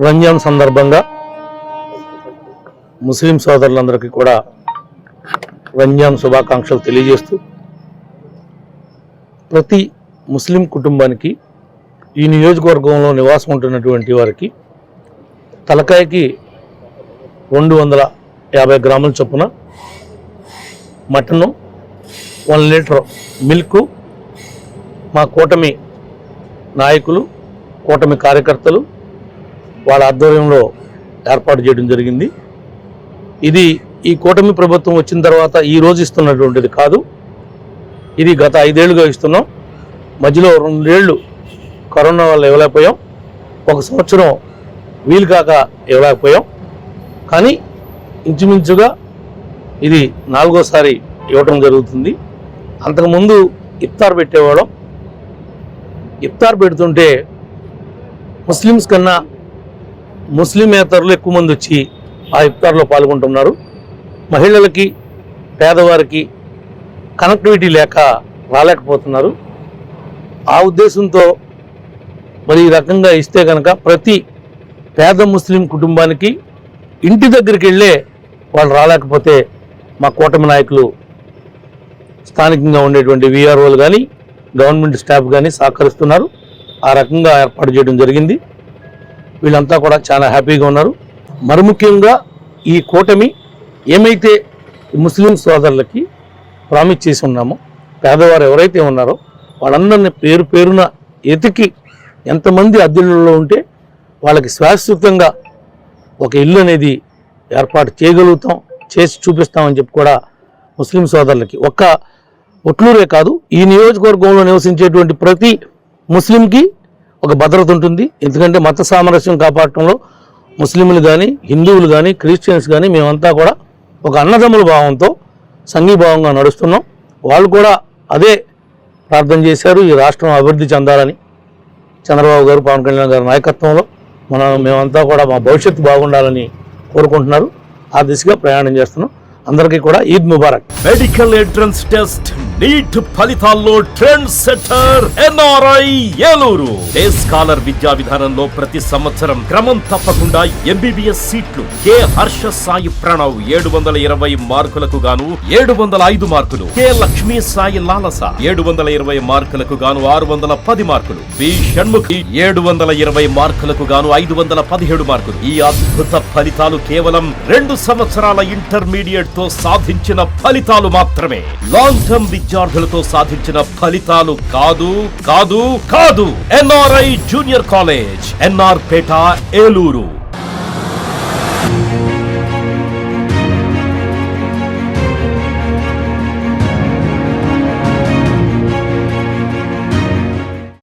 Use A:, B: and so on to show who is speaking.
A: రంజాన్ సందర్భంగా ముస్లిం సోదరులందరికీ కూడా రంజాన్ శుభాకాంక్షలు తెలియజేస్తూ ప్రతి ముస్లిం కుటుంబానికి ఈ నియోజకవర్గంలో నివాసం ఉంటున్నటువంటి వారికి తలకాయకి 250 గ్రాముల చొప్పున మటను 1 లీటర్ మిల్క్ మా కూటమి నాయకులు కూటమి కార్యకర్తలు వాళ్ళ ఆధ్వర్యంలో ఏర్పాటు చేయడం జరిగింది. ఇది ఈ కూటమి ప్రభుత్వం వచ్చిన తర్వాత ఈ రోజు ఇస్తున్నటువంటిది కాదు. ఇది గత 5 ఏళ్లుగా ఇస్తున్నాం. మధ్యలో 2 ఏళ్ళు కరోనా వల్ల ఇవ్వలేకపోయాం, 1 సంవత్సరం వీలు కాక ఇవ్వలేకపోయాం. కానీ ఇంచుమించుగా ఇది 4వసారి ఇవ్వటం జరుగుతుంది. అంతకుముందు ఇఫ్తార్ పెట్టేవాళ్ళం. ఇఫ్తార్ పెడుతుంటే ముస్లిమ్స్ కన్నా ముస్లిమేతరులు ఎక్కువ మంది వచ్చి ఆ ఇఫ్తార్లో పాల్గొంటున్నారు. మహిళలకి పేదవారికి కనెక్టివిటీ లేక రాలేకపోతున్నారు. ఆ ఉద్దేశంతో మరి ఈ రకంగా ఇస్తే కనుక ప్రతి పేద ముస్లిం కుటుంబానికి ఇంటి దగ్గరికి వెళ్ళే వాళ్ళు రాలేకపోతే మా కూటమి నాయకులు స్థానికంగా ఉండేటువంటి వీఆర్ఓలు కానీ గవర్నమెంట్ స్టాఫ్ కానీ సహకరిస్తున్నారు. ఆ రకంగా ఏర్పాటు చేయడం జరిగింది. వీళ్ళంతా కూడా చాలా హ్యాపీగా ఉన్నారు. మరి ముఖ్యంగా ఈ కూటమి ఏమైతే ముస్లిం సోదరులకి ప్రామిస్ చేసి ఉన్నామో, పేదవారు ఎవరైతే ఉన్నారో వాళ్ళందరినీ పేరు పేరున ఎతికి ఎంతమంది అద్దెల్లో ఉంటే వాళ్ళకి శాశ్వతంగా ఒక ఇల్లు అనేది ఏర్పాటు చేయగలుగుతాం, చేసి చూపిస్తామని చెప్పి కూడా ముస్లిం సోదరులకి ఒక్క ఒట్లూరే కాదు, ఈ నియోజకవర్గంలో నివసించేటువంటి ప్రతి ముస్లింకి ఒక భద్రత ఉంటుంది. ఎందుకంటే మత సామరస్యం కాపాడటంలో ముస్లింలు కానీ హిందువులు కానీ క్రిస్టియన్స్ కానీ మేమంతా కూడా ఒక అన్నదమ్ముల భావంతో సంఘీభావంగా నడుస్తున్నాం. వాళ్ళు కూడా అదే ప్రార్థన చేశారు, ఈ రాష్ట్రం అభివృద్ధి చెందాలని. చంద్రబాబు గారు, పవన్ కళ్యాణ్ గారి నాయకత్వంలో మేమంతా కూడా మా భవిష్యత్తు బాగుండాలని కోరుకుంటున్నారు. ఆ దిశగా ప్రయాణం చేస్తున్నాం. అందరికీ కూడా Eid Mubarak.
B: Medical entrance test NEET ఫలితాల్లో trendsetter NRI Eluru. Day scholar విద్యా విధానంలో ప్రతి సంవత్సరం క్రమం తప్పకుండా ఎంబీబీఎస్ సీట్లు. కె హర్ష సాయి ప్రణవ్ 720 మార్కులకు గాను 705 మార్కులు. కె లక్ష్మీ సాయి లాలస 720 మార్కులకు గాను 610 మార్కులు. బి షణ్ముఖి 720 మార్కులకు గాను 517 మార్కులు. ఈ అద్భుత ఫలితాలు కేవలం 2 సంవత్సరాల ఇంటర్మీడియట్ తో సాధించిన ఫలితాలు మాత్రమే. లాంగ్ టర్మ్ విద్యార్థులతో సాధించిన ఫలితాలు కాదు కాదు కాదు. ఎన్ఆర్ఐ జూనియర్ కాలేజ్, ఎన్ఆర్ పేట, ఏలూరు.